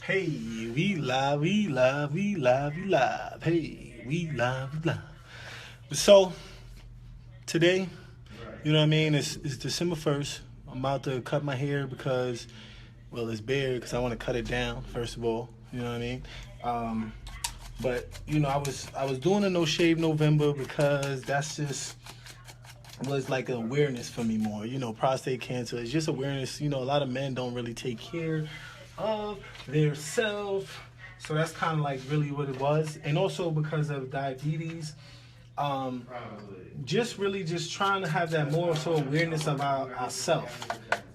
Hey, we live, we live, we live, we live. Hey, we live, we live. So today, you know what I mean? It's December 1st. I'm about to cut my hair because, well, it's bare because I want to cut it down. First of all, you know what I mean? But I was doing a no shave November because that's just was like an awareness for me more. Prostate cancer is just awareness. A lot of men don't really take care of their self. So that's kind of like really what it was. And also because of diabetes, just trying to have that more so awareness of ourselves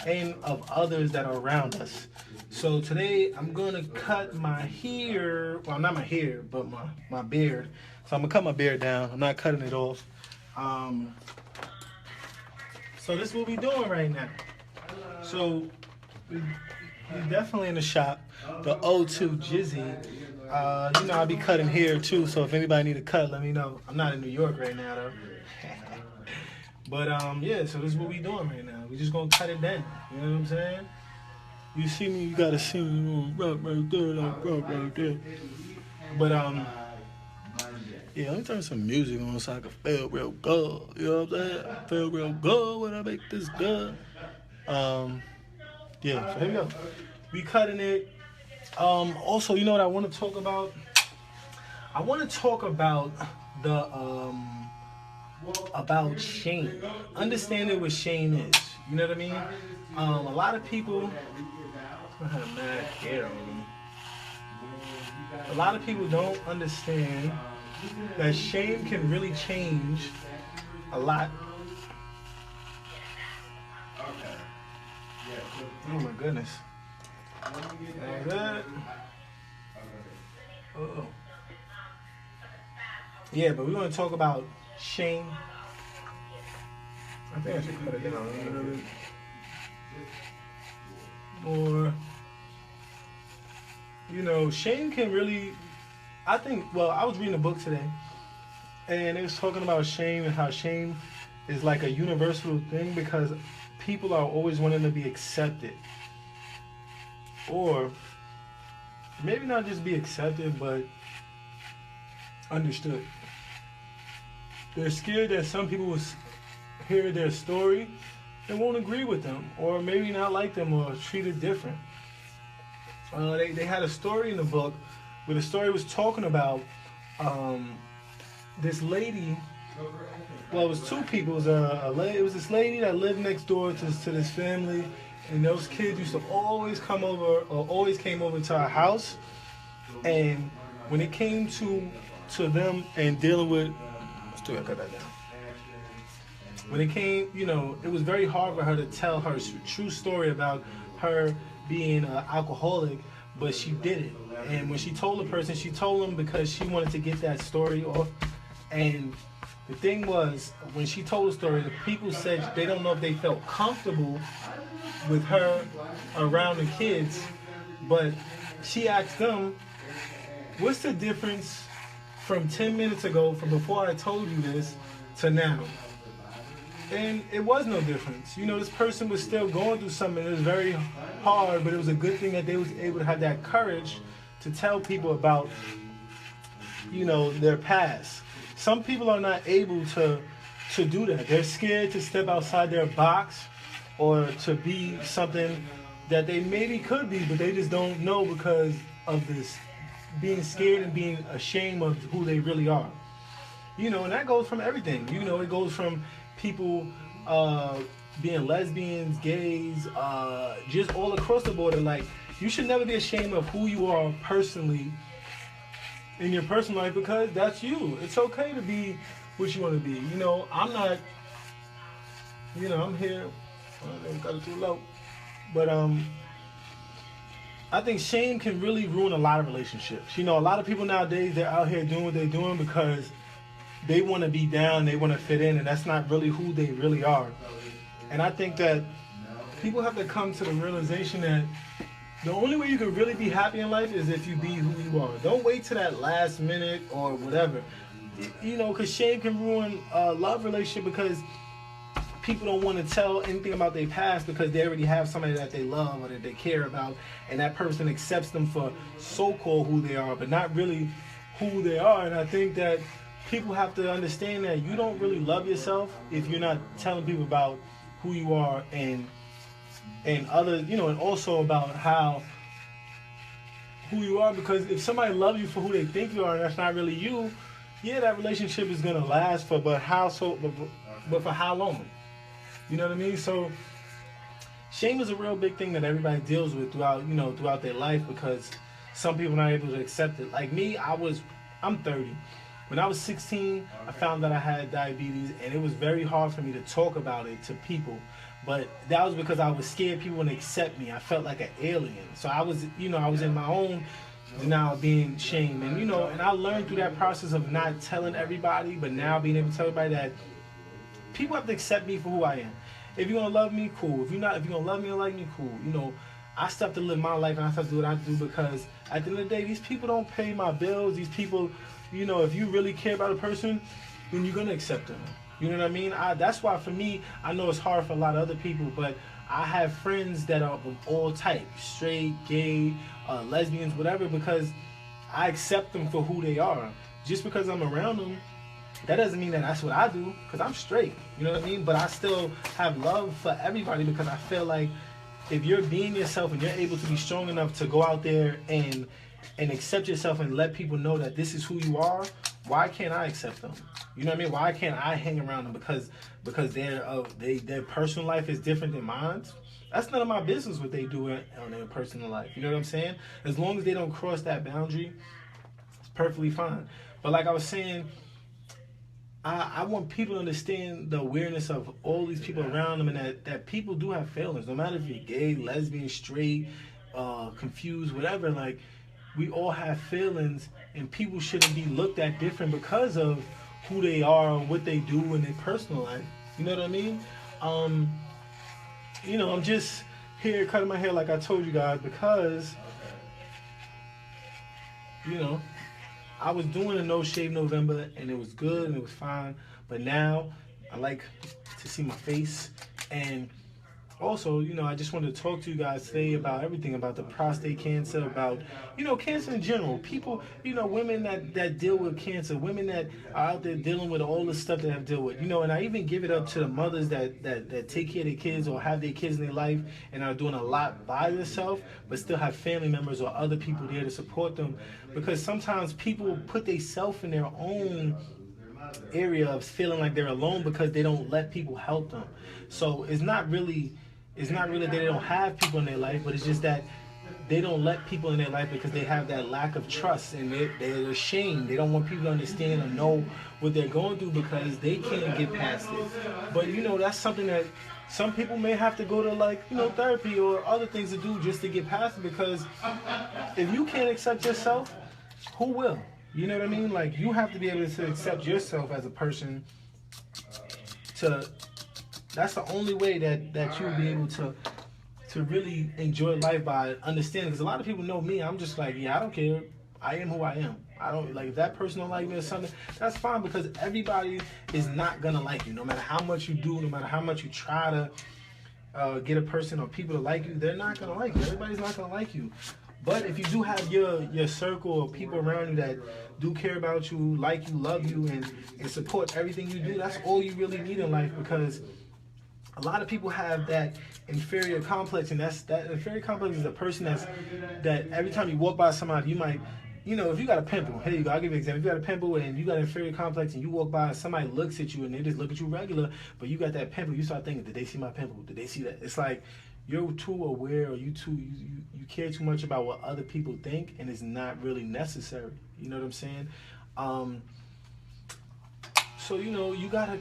and of others that are around us. So today I'm gonna cut my hair, well, not my hair, but my beard. So I'm gonna cut my beard down. I'm not cutting it off. So this is what we're doing right now. So we're definitely in the shop, the O2 Jizzy. I'll be cutting hair too, so if anybody need a cut, let me know. I'm not in New York right now though. But yeah, so this is what we doing right now. We just gonna cut it down. You know what I'm saying? You see me, you gotta see me right there, right there. But yeah, let me turn some music on so I can feel real good. You know what I'm saying? Feel real good when I make this good. Yeah, so here we go. We cutting it. Also, you know what I want to talk about? I want to talk about the about shame. Understanding what shame is. You know what I mean? A lot of people I had mad hair on me. A lot of people don't understand that shame can really change a lot. Oh my goodness. Like that. Uh-oh. Yeah, but we're going to talk about shame. I think I should cut it down a little bit. Or, shame can really, I was reading a book today, and it was talking about shame and how shame is like a universal thing because people are always wanting to be accepted. Or maybe not just be accepted, but understood. They're scared that some people will hear their story and won't agree with them, or maybe not like them, or treat it different. They had a story in the book where the story was talking about this lady. Well, it was two people. It was this lady that lived next door to this family, and those kids used to always come over, or always came over to our house. And when it came to them and dealing with, still gotta cut that down. When it came, it was very hard for her to tell her true story about her being an alcoholic, but she did it. And when she told the person, she told them because she wanted to get that story off. And the thing was, when she told the story, the people said they don't know if they felt comfortable with her around the kids, but she asked them, what's the difference from 10 minutes ago, from before I told you this, to now? And it was no difference. This person was still going through something. It was very hard, but it was a good thing that they was able to have that courage to tell people about, their past. Some people are not able to do that. They're scared to step outside their box or to be something that they maybe could be, but they just don't know because of this being scared and being ashamed of who they really are. And that goes from everything. It goes from people being lesbians, gays, just all across the board. Like, you should never be ashamed of who you are personally in your personal life because that's you. It's okay to be what you want to be. I'm not, I'm here. I got it too low. But I think shame can really ruin a lot of relationships. A lot of people nowadays, they're out here doing what they're doing because they want to be down, they want to fit in, and that's not really who they really are. And I think that people have to come to the realization that the only way you can really be happy in life is if you be who you are. Don't wait till that last minute or whatever. Because shame can ruin a love relationship because people don't want to tell anything about their past because they already have somebody that they love or that they care about, and that person accepts them for so-called who they are, but not really who they are. And I think that people have to understand that you don't really love yourself if you're not telling people about who you are and other, you know, and also about who you are. Because if somebody loves you for who they think you are and that's not really you, yeah, that relationship is gonna last for but for how long? You know what I mean? So shame is a real big thing that everybody deals with throughout their life, because some people are not able to accept it. Like me, I'm 30. When I was 16, I found that I had diabetes, and it was very hard for me to talk about it to people. But that was because I was scared people wouldn't accept me. I felt like an alien. So I was in my own denial, being shamed. And, and I learned through that process of not telling everybody, but now being able to tell everybody that people have to accept me for who I am. If you're going to love me, cool. If you're going to love me or like me, cool. I still have to live my life, and I still have to do what I do, because at the end of the day, these people don't pay my bills. These people, if you really care about a person, then you're going to accept them. You know what I mean? That's why for me, I know it's hard for a lot of other people, but I have friends that are of all types, straight, gay, lesbians, whatever, because I accept them for who they are. Just because I'm around them, that doesn't mean that that's what I do, because I'm straight. You know what I mean? But I still have love for everybody, because I feel like if you're being yourself and you're able to be strong enough to go out there and accept yourself and let people know that this is who you are, why can't I accept them? You know what I mean? Why can't I hang around them because their personal life is different than mine? That's none of my business what they do on their personal life. You know what I'm saying? As long as they don't cross that boundary, it's perfectly fine. But like I was saying, I want people to understand the awareness of all these people around them, and that people do have feelings. No matter if you're gay, lesbian, straight, confused, whatever, like, we all have feelings, and people shouldn't be looked at different because of who they are or what they do in their personal life. You know what I mean? I'm just here cutting my hair like I told you guys, because, I was doing a No Shave November, and it was good and it was fine. But now I like to see my face. And also, I just wanted to talk to you guys today about everything, about the prostate cancer, about, cancer in general. People, women that deal with cancer, women that are out there dealing with all the stuff that I've dealt with, and I even give it up to the mothers that take care of their kids or have their kids in their life and are doing a lot by themselves, but still have family members or other people there to support them. Because sometimes people put themselves in their own area of feeling like they're alone because they don't let people help them. So it's not really that they don't have people in their life, but it's just that they don't let people in their life because they have that lack of trust, and they're ashamed. They don't want people to understand or know what they're going through because they can't get past it. But that's something that some people may have to go to therapy or other things to do just to get past it, because if you can't accept yourself, who will? You know what I mean? Like, you have to be able to accept yourself as a person. That's the only way that you'll be able to really enjoy life, by understanding. Because a lot of people know me. I'm just like, yeah, I don't care. I am who I am. I don't like, if that person don't like me or something, that's fine, because everybody is not gonna like you. No matter how much you do, no matter how much you try to get a person or people to like you, they're not gonna like you. Everybody's not gonna like you. But if you do have your circle of people around you that do care about you, like you, love you, and support everything you do, that's all you really need in life. Because a lot of people have that inferior complex, and that inferior complex is a person that every time you walk by somebody, you might, if you got a pimple, here you go, I'll give you an example. If you got a pimple and you got an inferior complex and you walk by, somebody looks at you and they just look at you regular, but you got that pimple, you start thinking, did they see my pimple? Did they see that? It's like you're too aware, or you care too much about what other people think, and it's not really necessary. You know what I'm saying? So you gotta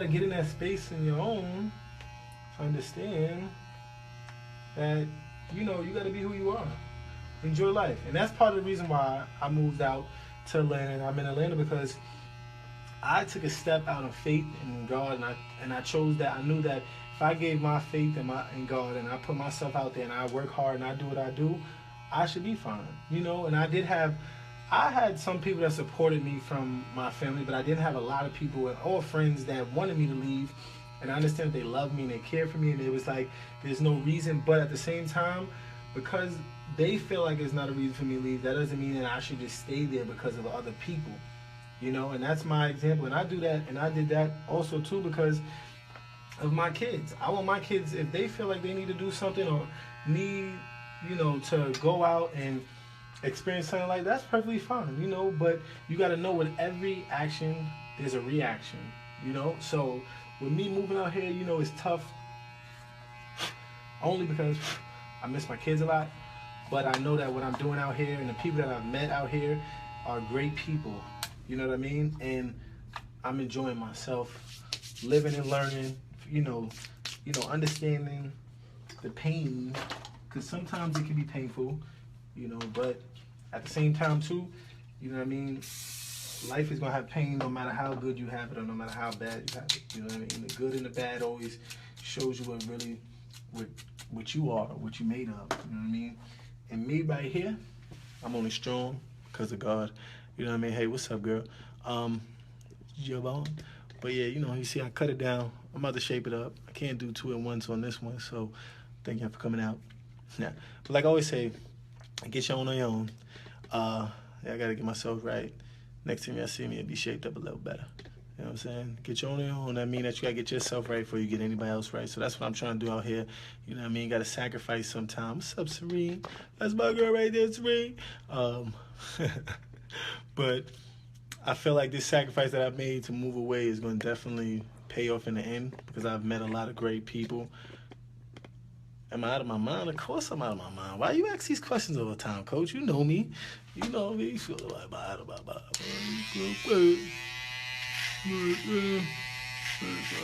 get in that space in your own to understand that you gotta be who you are. Enjoy life. And that's part of the reason why I moved out to Atlanta, and I'm in Atlanta, because I took a step out of faith in God, and I chose that. I knew that if I gave my faith in God, and I put myself out there, and I work hard, and I do what I do, I should be fine. And I I had some people that supported me from my family, but I didn't have a lot of people or friends that wanted me to leave. And I understand they love me and they care for me, and it was like there's no reason. But at the same time, because they feel like there's not a reason for me to leave, that doesn't mean that I should just stay there because of other people. And that's my example. And I do that, and I did that also too because of my kids. I want my kids, if they feel like they need to do something or need, to go out and experience something like that's perfectly fine, but you got to know with every action there's a reaction, so with me moving out here, it's tough only because I miss my kids a lot, but I know that what I'm doing out here and the people that I've met out here are great people, you know what I mean, and I'm enjoying myself, living and learning, understanding the pain, because sometimes it can be painful, but at the same time too, you know what I mean, life is gonna have pain no matter how good you have it or no matter how bad you have it. You know what I mean? The good and the bad always shows you what you are, what you made of. You know what I mean? And me right here, I'm only strong because of God. You know what I mean? Hey, what's up, girl? Javon. But yeah, you see, I cut it down. I'm about to shape it up. I can't do 2-in-1s on this one, so thank you for coming out. Yeah, but like I always say, get your own. I gotta get myself right. Next time y'all see me, it'll be shaped up a little better. You know what I'm saying? Get your own. That means that you gotta get yourself right before you get anybody else right. So that's what I'm trying to do out here. You know what I mean? Gotta sacrifice sometimes. What's up, Serene? That's my girl right there, Serene. But I feel like this sacrifice that I've made to move away is gonna definitely pay off in the end because I've met a lot of great people. Am I out of my mind? Of course I'm out of my mind. Why you ask these questions all the time, Coach? You know me. You know me. Am I out of my mind?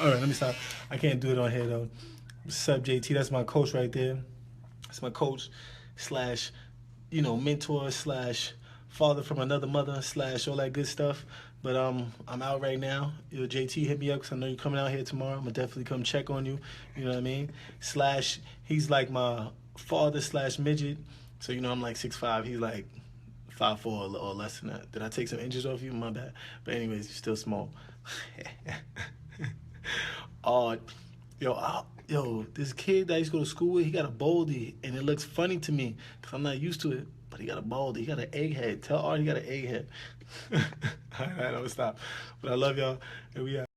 All right, let me stop. I can't do it on here, though. What's up, JT? That's my coach right there. That's my coach slash, mentor slash father from another mother slash all that good stuff. But I'm out right now. JT, hit me up because I know you're coming out here tomorrow. I'm going to definitely come check on you. You know what I mean? Slash, he's like my father slash midget. So, I'm like 6'5". He's like 5'4" or less than that. Did I take some inches off you? My bad. But anyways, you're still small. Yo, this kid that I used to go to school with, he got a baldy. And it looks funny to me because I'm not used to it. But he got a baldy. He got an egghead. Tell Art he got an egghead. All right, I'm going to stop. But I love y'all. And we out.